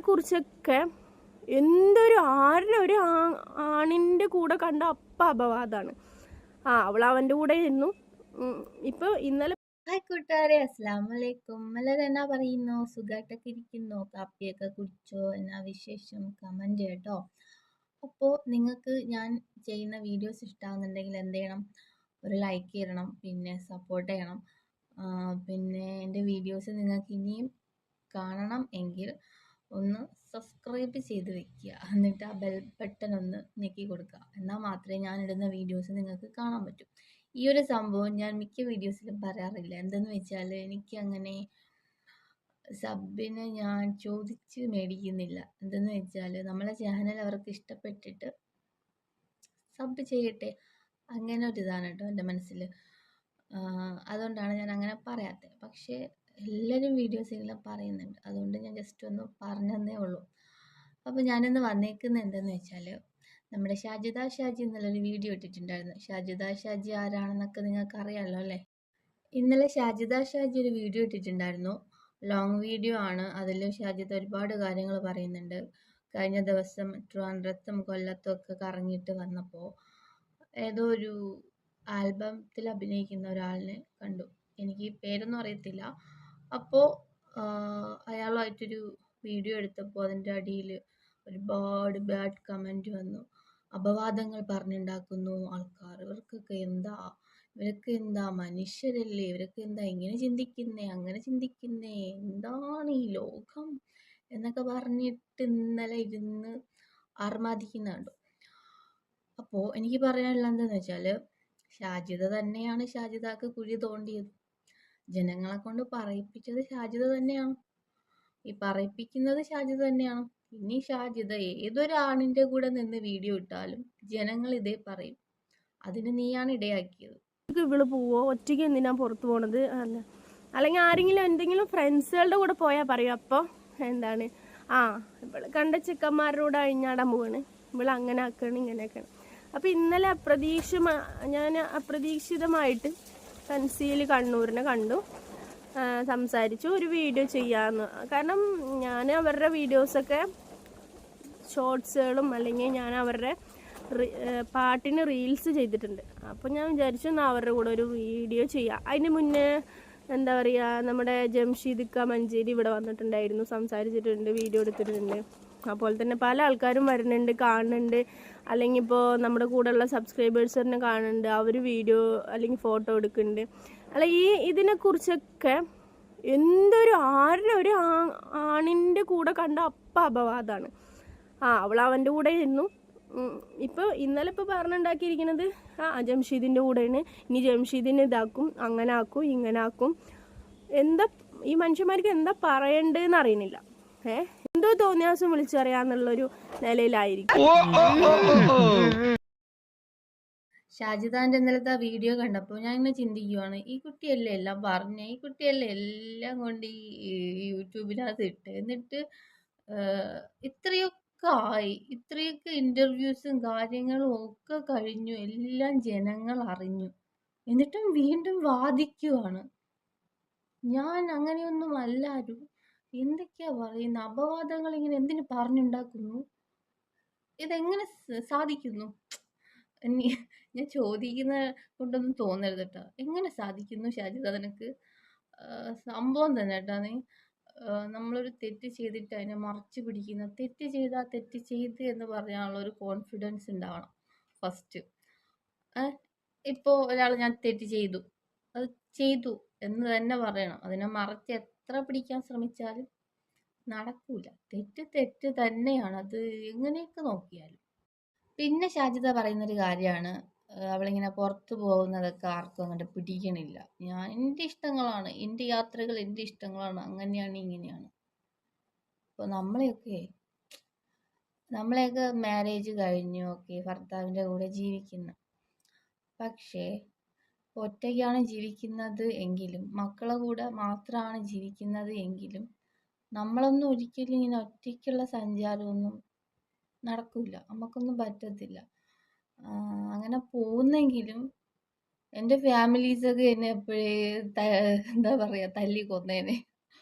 കുറിച്ചൊക്കെ എന്തൊരു ആരിനൊരു ആണിൻ്റെ കൂടെ കണ്ട അപ്പം അപവാദമാണ്. അവൾ അവൻ്റെ കൂടെ ഇരുന്നു. ഇപ്പോൾ ഇന്നലെ ഹായ് കൂട്ടുകാരെ, അസ്സലാമു അലൈക്കും. എല്ലാവരും എന്നാ പറയുന്നു? സുഖമായിട്ടൊക്കെ ഇരിക്കുന്നോ? കാപ്പിയൊക്കെ കുടിച്ചോ? എന്നാ വിശേഷം? കമൻറ്റ് കേട്ടോ. അപ്പോൾ നിങ്ങൾക്ക് ഞാൻ ചെയ്യുന്ന വീഡിയോസ് ഇഷ്ടമാകുന്നുണ്ടെങ്കിൽ എന്ത് ചെയ്യണം? ഒരു ലൈക്ക് ചെയ്യണം, പിന്നെ സപ്പോർട്ട് ചെയ്യണം. പിന്നെ എൻ്റെ വീഡിയോസ് നിങ്ങൾക്ക് ഇനിയും കാണണം എങ്കിൽ ഒന്ന് സബ്സ്ക്രൈബ് ചെയ്ത് വെക്കുക, എന്നിട്ട് ആ ബെൽ ബട്ടൺ ഒന്ന് ഞെക്കി കൊടുക്കുക. എന്നാൽ മാത്രമേ ഞാൻ ഇടുന്ന വീഡിയോസ് നിങ്ങൾക്ക് കാണാൻ പറ്റൂ. ഈ ഒരു സംഭവം ഞാൻ മിക്ക വീഡിയോസിലും പറയാറില്ല. എന്തെന്ന് വെച്ചാൽ എനിക്ക് അങ്ങനെ സബിന് ഞാൻ ചോദിച്ച് മേടിക്കുന്നില്ല. എന്തെന്ന് വെച്ചാൽ നമ്മളെ ചാനൽ അവർക്ക് ഇഷ്ടപ്പെട്ടിട്ട് സബ് ചെയ്യട്ടെ, അങ്ങനെ ഒരു ഇതാണ് കേട്ടോ എൻ്റെ മനസ്സിൽ. അതുകൊണ്ടാണ് ഞാൻ അങ്ങനെ പറയാത്തത്. പക്ഷേ എല്ലാവരും വീഡിയോസിലെല്ലാം പറയുന്നുണ്ട്, അതുകൊണ്ട് ഞാൻ ജസ്റ്റ് ഒന്ന് പറഞ്ഞതേ ഉള്ളൂ. അപ്പോൾ ഞാനിന്ന് വന്നേക്കുന്നത് എന്തെന്ന് വെച്ചാൽ, നമ്മുടെ ഷാജിദ ഷാജി എന്നുള്ളൊരു വീഡിയോ ഇട്ടിട്ടുണ്ടായിരുന്നു. ഷാജിദ ഷാജി ആരാണെന്നൊക്കെ നിങ്ങൾക്ക് അറിയാമല്ലോ അല്ലേ? ഇന്നലെ ഷാജിദ ഷാജി ഒരു വീഡിയോ ഇട്ടിട്ടുണ്ടായിരുന്നു. ലോങ് വീഡിയോ ആണ്. അതിൽ ഷാജിദ ഒരുപാട് കാര്യങ്ങൾ പറയുന്നുണ്ട്. കഴിഞ്ഞ ദിവസം ട്രിവാൻഡ്രത്തും കൊല്ലത്തും ഒക്കെ കറങ്ങിയിട്ട് വന്നപ്പോൾ ഏതോ ഒരു ആൽബത്തിൽ അഭിനയിക്കുന്ന ഒരാളിനെ കണ്ടു. എനിക്ക് പേരൊന്നും അറിയത്തില്ല. അപ്പോൾ അയാളുമായിട്ടൊരു വീഡിയോ എടുത്തപ്പോൾ അതിൻ്റെ അടിയിൽ ഒരുപാട് ബാഡ് കമൻറ്റ് വന്നു. അപവാദങ്ങൾ പറഞ്ഞുണ്ടാക്കുന്നു ആൾക്കാർ. ഇവർക്ക് എന്താ മനുഷ്യരല്ലേ, ഇവരൊക്കെ എന്താ ഇങ്ങനെ ചിന്തിക്കുന്നേ, അങ്ങനെ ചിന്തിക്കുന്നേ, എന്താണ് ഈ ലോകം എന്നൊക്കെ പറഞ്ഞിട്ട് ഇന്നലെ ഇരുന്ന് ആർമാദിക്കുന്ന കണ്ടു. അപ്പോൾ എനിക്ക് പറയാനുള്ള എന്താണെന്ന് വെച്ചാൽ, ഷാജിദ തന്നെയാണ് ഷാജിദക്ക് കുഴി തോണ്ടിയത്. ജനങ്ങളെ കൊണ്ട് പറയിപ്പിച്ചത് ഷാജിദ തന്നെയാണ്. ഈ പറയിപ്പിക്കുന്നത് ഷാജിദ തന്നെയാണ്. ഇനി ഷാജിദ ഏതൊരാണിൻ്റെ കൂടെ നിന്ന് വീഡിയോ ഇട്ടാലും ജനങ്ങൾ ഇതേ പറയും, അതിന് നീയാണ് ഇടയാക്കിയത്. ഇവള് പോവോ, ഒറ്റയ്ക്ക് എന്തിനാ പുറത്ത് പോണത്, അല്ലെങ്കിൽ ആരെങ്കിലും എന്തെങ്കിലും ഫ്രണ്ട്സുകളുടെ കൂടെ പോയാൽ പറയും. അപ്പോൾ എന്താണ്, ഇവള് കണ്ട ചെക്കന്മാരുടെ കൂടെ അഴിഞ്ഞാടാൻ പോവാണ്, ഇവള് അങ്ങനെ ആക്കണം ഇങ്ങനെ ആക്കണം. അപ്പോൾ ഇന്നലെ ഞാൻ അപ്രതീക്ഷിതമായിട്ട് ഫൻസിയിൽ കണ്ണൂരിനെ കണ്ടു, സംസാരിച്ചു, ഒരു വീഡിയോ ചെയ്യാമെന്ന്. കാരണം ഞാൻ അവരുടെ വീഡിയോസൊക്കെ ഷോർട്സുകളും അല്ലെങ്കിൽ ഞാൻ അവരുടെ പാട്ടിന് റീൽസ് ചെയ്തിട്ടുണ്ട്. അപ്പോൾ ഞാൻ വിചാരിച്ചു എന്നാൽ അവരുടെ കൂടെ ഒരു വീഡിയോ ചെയ്യാം. അതിന് മുന്നേ എന്താ പറയുക, നമ്മുടെ ജംഷീദിക്ക മഞ്ചേരി ഇവിടെ വന്നിട്ടുണ്ടായിരുന്നു, സംസാരിച്ചിട്ടുണ്ട്, വീഡിയോ എടുത്തിട്ടുണ്ട്. അതുപോലെ തന്നെ പല ആൾക്കാരും വരുന്നുണ്ട്, കാണുന്നുണ്ട്, അല്ലെങ്കിൽ ഇപ്പോൾ നമ്മുടെ കൂടെയുള്ള സബ്സ്ക്രൈബേഴ്സിനെ കാണുന്നുണ്ട്, അവർ വീഡിയോ അല്ലെങ്കിൽ ഫോട്ടോ എടുക്കുന്നുണ്ട്. അല്ല, ഇതിനെക്കുറിച്ചൊക്കെ എന്തൊരു ആരിനൊരു ആണിൻ്റെ കൂടെ കണ്ട അപ്പം അപവാദമാണ്. അവൾ അവൻ്റെ കൂടെ ഇരുന്നു. ഇപ്പോൾ ഇന്നലെ പറഞ്ഞുണ്ടാക്കിയിരിക്കുന്നത് ജംഷീദിൻ്റെ കൂടെയാണ്. ഇനി ജംഷീദിനെ ഇതാക്കും, അങ്ങനെ ആക്കും, ഇങ്ങനെ ആക്കും. എന്താ ഈ മനുഷ്യന്മാർക്ക് എന്താ പറയണ്ടെന്ന് അറിയണില്ല. എന്തോ തോന്നിയാസം വിളിച്ചറിയാന്നുള്ളൊരു നിലയിലായിരിക്കും. ഷാജിദാൻ്റെ ഇന്നലത്തെ വീഡിയോ കണ്ടപ്പോൾ ഞാൻ ഇങ്ങനെ ചിന്തിക്കുവാണ്, ഈ കുട്ടിയല്ലേ എല്ലാം പറഞ്ഞേ, ഈ കുട്ടിയല്ലേ എല്ലാം കൊണ്ട് ഈ യൂട്യൂബിനകത്ത് ഇട്ട്, എന്നിട്ട് ഇത്രയൊക്കെ ഇൻ്റർവ്യൂസും കാര്യങ്ങളും ഒക്കെ കഴിഞ്ഞു, എല്ലാം ജനങ്ങൾ അറിഞ്ഞു, എന്നിട്ടും വീണ്ടും വാദിക്കുവാണ്. ഞാൻ അങ്ങനെയൊന്നും അല്ലാരും, എന്തൊക്കെയാ പറയുന്ന അപവാദങ്ങൾ ഇങ്ങനെ എന്തിനു പറഞ്ഞുണ്ടാക്കുന്നു, ഇതെങ്ങനെ സാധിക്കുന്നു? ഞാൻ ചോദിക്കുന്ന കൊണ്ടൊന്നും തോന്നരുത് കേട്ടോ. എങ്ങനെ സാധിക്കുന്നു ഷാജിദ നിനക്ക്? സംഭവം തന്നെ കേട്ടോ. നീ നമ്മളൊരു തെറ്റ് ചെയ്തിട്ട് അതിനെ മറച്ചു പിടിക്കുന്ന, തെറ്റ് ചെയ്താൽ തെറ്റ് ചെയ്ത് എന്ന് പറയാനുള്ള ഒരു കോൺഫിഡൻസ് ഉണ്ടാവണം ഫസ്റ്റ്. ഇപ്പോൾ ഒരാൾ ഞാൻ തെറ്റ് ചെയ്തു, അത് ചെയ്തു എന്ന് തന്നെ പറയണം. അതിനെ മറച്ച് എത്ര പിടിക്കാൻ ശ്രമിച്ചാലും നടക്കൂല. തെറ്റ് തന്നെയാണ്, അത് എങ്ങനെയൊക്കെ നോക്കിയാലും. പിന്നെ ഷാജിദ പറയുന്നൊരു കാര്യമാണ്, അവളിങ്ങനെ പുറത്തു പോകുന്നതൊക്കെ ആർക്കും അങ്ങോട്ട് പിടിക്കണില്ല. എൻ്റെ ഇഷ്ടങ്ങളാണ്, എൻ്റെ യാത്രകൾ എൻ്റെ ഇഷ്ടങ്ങളാണ്, അങ്ങനെയാണ് ഇങ്ങനെയാണ്. അപ്പോൾ നമ്മളെയൊക്കെ മാരേജ് കഴിഞ്ഞു, ഓക്കെ, ഭർത്താവിൻ്റെ കൂടെ ജീവിക്കുന്നു. പക്ഷേ ഒറ്റയ്ക്കാണ് ജീവിക്കുന്നത് എങ്കിലും, മക്കളെ കൂടെ മാത്രമാണ് ജീവിക്കുന്നത് എങ്കിലും, നമ്മളൊന്നും ഒരിക്കലും ഇങ്ങനെ ഒറ്റയ്ക്കുള്ള സഞ്ചാരമൊന്നും നടക്കില്ല, നമുക്കൊന്നും പറ്റത്തില്ല. അങ്ങനെ പോകുന്നെങ്കിലും എൻ്റെ ഫാമിലീസൊക്കെ എന്നെ എപ്പോഴേ എന്താ പറയുക, തല്ലി കൊന്നേനെ.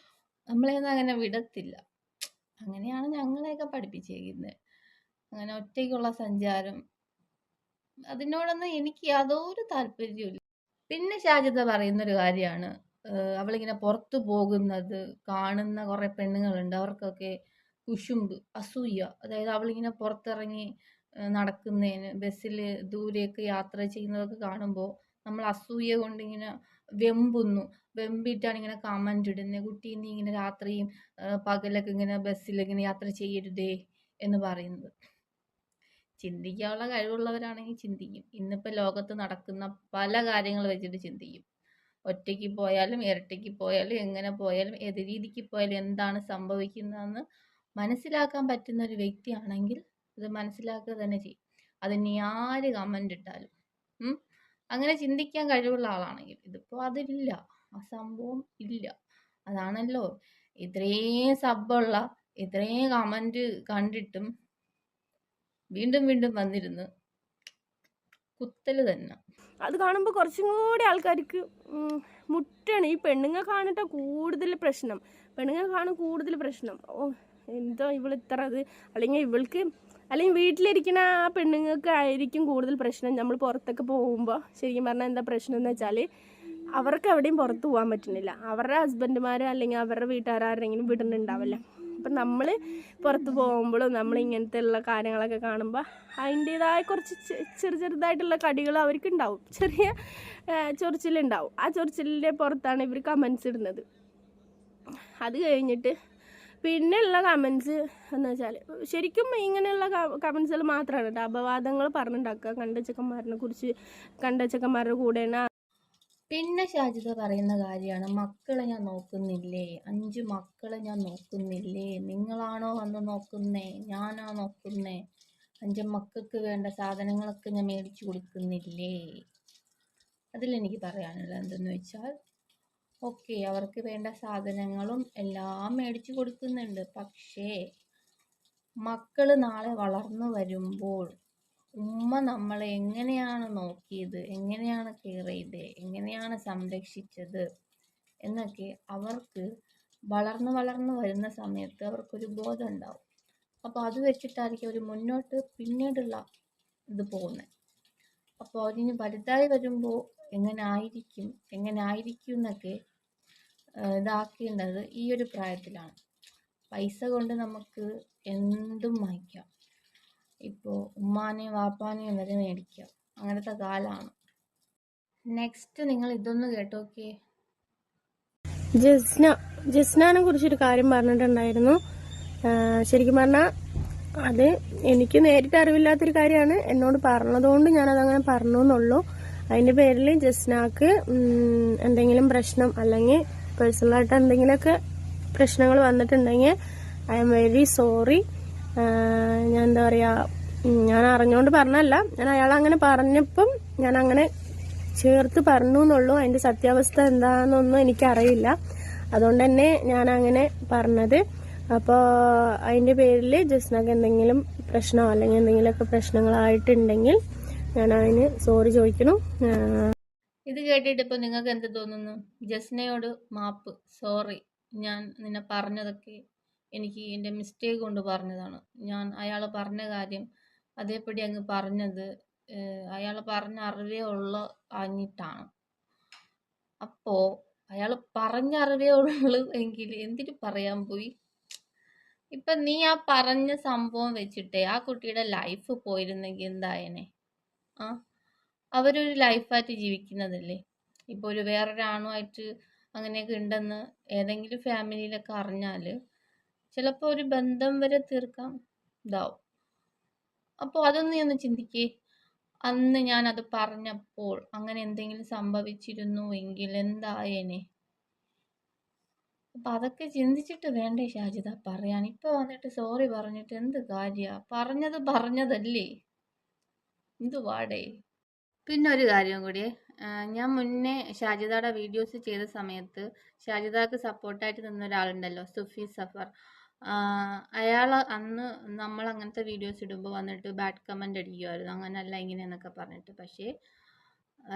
നമ്മളെയൊന്നും അങ്ങനെ വിടത്തില്ല. അങ്ങനെയാണ് ഞങ്ങളെയൊക്കെ പഠിപ്പിച്ചേക്കുന്നത്. അങ്ങനെ ഒറ്റയ്ക്കുള്ള സഞ്ചാരം അതിനോടൊന്നും എനിക്ക് യാതൊരു താല്പര്യമില്ല. പിന്നെ ഷാജിദ പറയുന്നൊരു കാര്യമാണ്, അവളിങ്ങനെ പുറത്തു പോകുന്നത് കാണുന്ന കുറെ പെണ്ണുങ്ങളുണ്ട്, അവർക്കൊക്കെ കുശുമ്പ്, അസൂയ. അതായത് അവളിങ്ങനെ പുറത്തിറങ്ങി നടക്കുന്നതിന്, ബസ്സിൽ ദൂരെയൊക്കെ യാത്ര ചെയ്യുന്നതൊക്കെ കാണുമ്പോൾ നമ്മൾ അസൂയ കൊണ്ടിങ്ങനെ വെമ്പുന്നു. വെമ്പിട്ടാണ് ഇങ്ങനെ കമന്റ് ഇടുന്നത്, കുട്ടി നീ ഇങ്ങനെ രാത്രിയും പകലൊക്കെ ഇങ്ങനെ ബസ്സിൽ ഇങ്ങനെ യാത്ര ചെയ്യരുതേ എന്ന് പറയുന്നത്. ചിന്തിക്കാനുള്ള കഴിവുള്ളവരാണെങ്കിൽ ചിന്തിക്കും. ഇന്നിപ്പോൾ ലോകത്ത് നടക്കുന്ന പല കാര്യങ്ങൾ വെച്ചിട്ട് ചിന്തിക്കും. ഒറ്റയ്ക്ക് പോയാലും ഇരട്ടയ്ക്ക് പോയാലും എങ്ങനെ പോയാലും ഏത് രീതിക്ക് പോയാലും എന്താണ് സംഭവിക്കുന്നതെന്ന് മനസ്സിലാക്കാൻ പറ്റുന്ന ഒരു വ്യക്തിയാണെങ്കിൽ ഇത് മനസ്സിലാക്കുക തന്നെ ചെയ്യും. അതിനി ആര് കമന്റ് ഇട്ടാലും അങ്ങനെ ചിന്തിക്കാൻ കഴിവുള്ള ആളാണെങ്കിൽ. ഇതിപ്പോൾ അതില്ല, ആ സംഭവം ഇല്ല. അതാണല്ലോ ഇത്രയും സബ്ബുള്ള ഇത്രയും കമന്റ് കണ്ടിട്ടും വീണ്ടും വീണ്ടും വന്നിരുന്ന് കുത്തല് തന്നെ. അത് കാണുമ്പോൾ കുറച്ചും കൂടി ആൾക്കാർക്ക് മുട്ടാണ്. ഈ പെണ്ണുങ്ങൾ കാണിട്ട കൂടുതൽ പ്രശ്നം, പെണ്ണുങ്ങൾ കാണും കൂടുതൽ പ്രശ്നം. ഓ എന്തോ ഇവൾ ഇത്ര അത്, അല്ലെങ്കിൽ വീട്ടിലിരിക്കുന്ന ആ പെണ്ണുങ്ങൾക്ക് ആയിരിക്കും കൂടുതൽ പ്രശ്നം. നമ്മൾ പുറത്തൊക്കെ പോകുമ്പോൾ ശരിക്കും പറഞ്ഞാൽ എന്താ പ്രശ്നം എന്ന് വെച്ചാൽ അവർക്ക് എവിടെയും പുറത്ത് പോകാൻ പറ്റുന്നില്ല. അവരുടെ ഹസ്ബൻഡുമാർ അല്ലെങ്കിൽ അവരുടെ വീട്ടുകാരെങ്കിലും വിടുന്നുണ്ടാവില്ല. അപ്പം നമ്മൾ പുറത്ത് പോകുമ്പോഴും നമ്മൾ ഇങ്ങനത്തെ ഉള്ള കാര്യങ്ങളൊക്കെ കാണുമ്പോൾ അതിൻ്റേതായ കുറച്ച് ചെറുതായിട്ടുള്ള കടികൾ അവർക്ക് ഉണ്ടാവും, ചെറിയ ചൊറിച്ചിലുണ്ടാവും. ആ ചൊറിച്ചിലിൻ്റെ പുറത്താണ് ഇവർ കമൻസ് ഇടുന്നത്. അത് കഴിഞ്ഞിട്ട് പിന്നെയുള്ള കമൻസ് എന്ന് വെച്ചാൽ ശരിക്കും ഇങ്ങനെയുള്ള കമൻസുകൾ മാത്രമാണ് കേട്ടോ അപവാദങ്ങൾ പറഞ്ഞുണ്ടാക്കുക. കണ്ട ചെക്കന്മാരുടെ കൂടെയാണ്. പിന്നെ ഷാജിദ പറയുന്ന കാര്യമാണ്, മക്കളെ ഞാൻ നോക്കുന്നില്ലേ, 5 മക്കളെ ഞാൻ നോക്കുന്നില്ലേ, നിങ്ങളാണോ വന്ന് നോക്കുന്നേ, ഞാനാ നോക്കുന്നേ, 5 മക്കൾക്ക് വേണ്ട സാധനങ്ങളൊക്കെ ഞാൻ മേടിച്ചു കൊടുക്കുന്നില്ലേ. അതിലെനിക്ക് പറയാനുള്ളത് എന്തെന്ന് വെച്ചാൽ, ഓക്കെ അവർക്ക് വേണ്ട സാധനങ്ങളും എല്ലാം മേടിച്ചു കൊടുക്കുന്നുണ്ട്. പക്ഷേ മക്കള് നാളെ വളർന്നു വരുമ്പോൾ ഉമ്മ നമ്മളെ എങ്ങനെയാണ് നോക്കിയത്, എങ്ങനെയാണ് കെയർ ചെയ്തത്, എങ്ങനെയാണ് സംരക്ഷിച്ചത് എന്നൊക്കെ അവർക്ക് വളർന്നു വരുന്ന സമയത്ത് അവർക്കൊരു ബോധം ഉണ്ടാവും. അപ്പോൾ അത് വെച്ചിട്ടായിരിക്കും അവർ പിന്നീടുള്ള ഇത് പോകുന്നത്. അപ്പോൾ അവരിന് വലുതായി വരുമ്പോൾ എങ്ങനെ ആയിരിക്കും എന്നൊക്കെ ഇതാക്കേണ്ടത് ഈ ഒരു പ്രായത്തിലാണ്. പൈസ കൊണ്ട് നമുക്ക് എന്തും വാങ്ങിക്കാം. ഇപ്പോൾ ഉമ്മാനെയും വാപ്പാനെയും വരെ മേടിക്കാം, അങ്ങനത്തെ കാലമാണ്. നെക്സ്റ്റ് നിങ്ങൾ ഇതൊന്ന് കേട്ടോക്കെ. ജസ്നാനെ കുറിച്ചൊരു കാര്യം പറഞ്ഞിട്ടുണ്ടായിരുന്നു. ശരിക്കും പറഞ്ഞാൽ അത് എനിക്ക് നേരിട്ട് അറിവില്ലാത്തൊരു കാര്യമാണ്. എന്നോട് പറഞ്ഞതുകൊണ്ട് ഞാനതങ്ങനെ പറഞ്ഞു എന്നുള്ളൂ. അതിൻ്റെ പേരിൽ ജസ്നാക്ക് എന്തെങ്കിലും പ്രശ്നം അല്ലെങ്കിൽ പേഴ്സണലായിട്ട് എന്തെങ്കിലുമൊക്കെ പ്രശ്നങ്ങൾ വന്നിട്ടുണ്ടെങ്കിൽ ഐ ആം വെരി സോറി. ഞാൻ എന്താ പറയുക, ഞാൻ അറിഞ്ഞുകൊണ്ട് പറഞ്ഞല്ല, ഞാൻ അയാൾ അങ്ങനെ പറഞ്ഞപ്പം ഞാൻ അങ്ങനെ ചേർത്ത് പറഞ്ഞു എന്നുള്ളൂ. അതിൻ്റെ സത്യാവസ്ഥ എന്താണെന്നൊന്നും എനിക്കറിയില്ല, അതുകൊണ്ട് തന്നെ ഞാൻ അങ്ങനെ പറഞ്ഞത്. അപ്പോൾ അതിൻ്റെ പേരിൽ ജസ്നക്ക് എന്തെങ്കിലും പ്രശ്നമോ അല്ലെങ്കിൽ എന്തെങ്കിലുമൊക്കെ പ്രശ്നങ്ങളായിട്ടുണ്ടെങ്കിൽ ഞാൻ അതിന് സോറി ചോദിക്കണം. ഇത് കേട്ടിട്ട് ഇപ്പോൾ നിങ്ങൾക്ക് എന്ത് തോന്നുന്നു? ജസ്നയോട് മാപ്പ്, സോറി, ഞാൻ നിന്നെ പറഞ്ഞതൊക്കെ എനിക്ക് എൻ്റെ മിസ്റ്റേക്ക് കൊണ്ട് പറഞ്ഞതാണ്. ഞാൻ അയാൾ പറഞ്ഞ കാര്യം അതേപടി അങ്ങ് പറഞ്ഞത് അയാൾ പറഞ്ഞ അറിവേ ആഞ്ഞിട്ടാണ്. അപ്പോൾ അയാൾ പറഞ്ഞ അറിവേ ഉള്ളൂ എങ്കിൽ എന്തിനു പറയാൻ പോയി? ഇപ്പം നീ ആ പറഞ്ഞ സംഭവം വെച്ചിട്ടേ ആ കുട്ടിയുടെ ലൈഫ് പോയിരുന്നെങ്കിൽ എന്തായനെ? അവരൊരു ലൈഫായിട്ട് ജീവിക്കുന്നതല്ലേ. ഇപ്പോൾ ഒരു വേറൊരാണുമായിട്ട് അങ്ങനെയൊക്കെ ഉണ്ടെന്ന് ഏതെങ്കിലും ഫാമിലിയിലൊക്കെ അറിഞ്ഞാൽ ചിലപ്പോൾ ഒരു ബന്ധം വരെ തീർക്കാം ഇതാവും. അപ്പോൾ അതൊന്നും ഒന്ന് ചിന്തിക്കേ. അന്ന് ഞാനത് പറഞ്ഞപ്പോൾ അങ്ങനെ എന്തെങ്കിലും സംഭവിച്ചിരുന്നു എങ്കിൽ എന്തായേനെ? അപ്പം അതൊക്കെ ചിന്തിച്ചിട്ട് വേണ്ടേ ഷാജിദ പറയാൻ? ഇപ്പോൾ വന്നിട്ട് സോറി പറഞ്ഞിട്ട് എന്ത് കാര്യമാണ്? പറഞ്ഞതല്ലേ, എന്തുവാടേ? പിന്നെ ഒരു കാര്യം കൂടി, ഞാൻ മുന്നേ ഷാജിദയുടെ വീഡിയോസ് ചെയ്ത സമയത്ത് ഷാജിദക്ക് സപ്പോർട്ടായിട്ട് നിന്ന ഒരാളുണ്ടല്ലോ, സുഫി സഫർ. അയാൾ അന്ന് നമ്മൾ അങ്ങനത്തെ വീഡിയോസ് ഇടുമ്പോൾ വന്നിട്ട് ബാഡ് കമൻ്റ് അടിക്കുമായിരുന്നു, അങ്ങനല്ല ഇങ്ങനെയെന്നൊക്കെ പറഞ്ഞിട്ട്. പക്ഷേ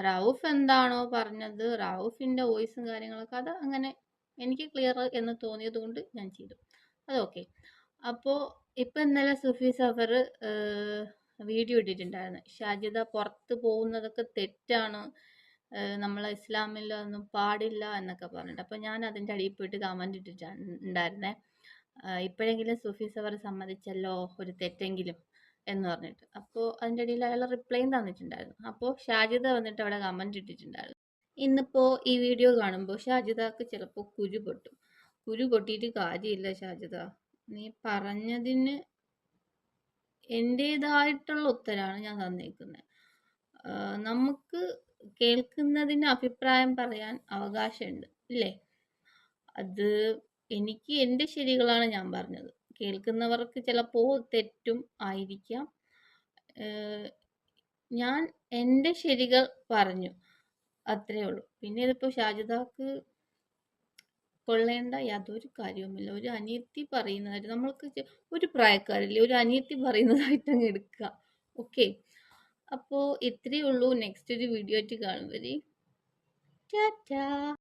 റൌഫ് എന്താണോ പറഞ്ഞത്, റൌഫിൻ്റെ വോയിസും കാര്യങ്ങളൊക്കെ അത് അങ്ങനെ എനിക്ക് ക്ലിയർ എന്ന് തോന്നിയത് കൊണ്ട് ഞാൻ ചെയ്തു, അതൊക്കെ. അപ്പോൾ ഇപ്പം ഇന്നലെ സുഫി സഫർ വീഡിയോ ഇട്ടിട്ടുണ്ടായിരുന്നു. ഷാജിദ പുറത്ത് പോകുന്നതൊക്കെ തെറ്റാണ്, നമ്മളെ ഇസ്ലാമിലൊന്നും പാടില്ല എന്നൊക്കെ പറഞ്ഞിട്ട്. അപ്പോൾ ഞാൻ അതിൻ്റെ അടിയിൽ പോയിട്ട് കമൻറ്റ് ഇട്ടിട്ടുണ്ടായിരുന്നേ, ഇപ്പോഴെങ്കിലും സുഫി സഫർ സമ്മതിച്ചല്ലോ ഒരു തെറ്റെങ്കിലും എന്ന് പറഞ്ഞിട്ട്. അപ്പോൾ അതിൻ്റെ ഇടയിൽ അയാൾ റിപ്ലൈയും തന്നിട്ടുണ്ടായിരുന്നു. അപ്പോൾ ഷാജിദ വന്നിട്ട് അവിടെ കമൻറ്റ് ഇട്ടിട്ടുണ്ടായിരുന്നു. ഇന്നിപ്പോൾ ഈ വീഡിയോ കാണുമ്പോൾ ഷാജിദക്ക് ചിലപ്പോൾ കുരു പൊട്ടും. കുരു പൊട്ടിയിട്ട് കാര്യമില്ല ഷാജിദ, നീ പറഞ്ഞതിന് എൻ്റേതായിട്ടുള്ള ഉത്തരമാണ് ഞാൻ തന്നേക്കുന്നത്. നമുക്ക് കേൾക്കുന്നതിന് അഭിപ്രായം പറയാൻ അവകാശമുണ്ട് ഇല്ലേ? അത് എനിക്ക് എൻ്റെ ശരികളാണ് ഞാൻ പറഞ്ഞത്, കേൾക്കുന്നവർക്ക് ചിലപ്പോൾ തെറ്റും ആയിരിക്കാം. ഞാൻ എൻ്റെ ശരികൾ പറഞ്ഞു, അത്രേ ഉള്ളൂ. പിന്നെ ഇതിപ്പോൾ ഷാജിദക്ക് കൊള്ളേണ്ട യാതൊരു കാര്യവുമില്ല. ഒരു അനിയത്തി പറയുന്നതായിട്ട് നമ്മൾക്ക് ഒരു പ്രായക്കാരില്ലേ, ഒരു അനിയത്തി പറയുന്നതായിട്ട് അങ്ങ് എടുക്കുക. ഓക്കെ, അപ്പോൾ ഇത്രയേ ഉള്ളൂ. നെക്സ്റ്റ് ഒരു വീഡിയോ ആയിട്ട് കാണും വരെ ടാറ്റാ.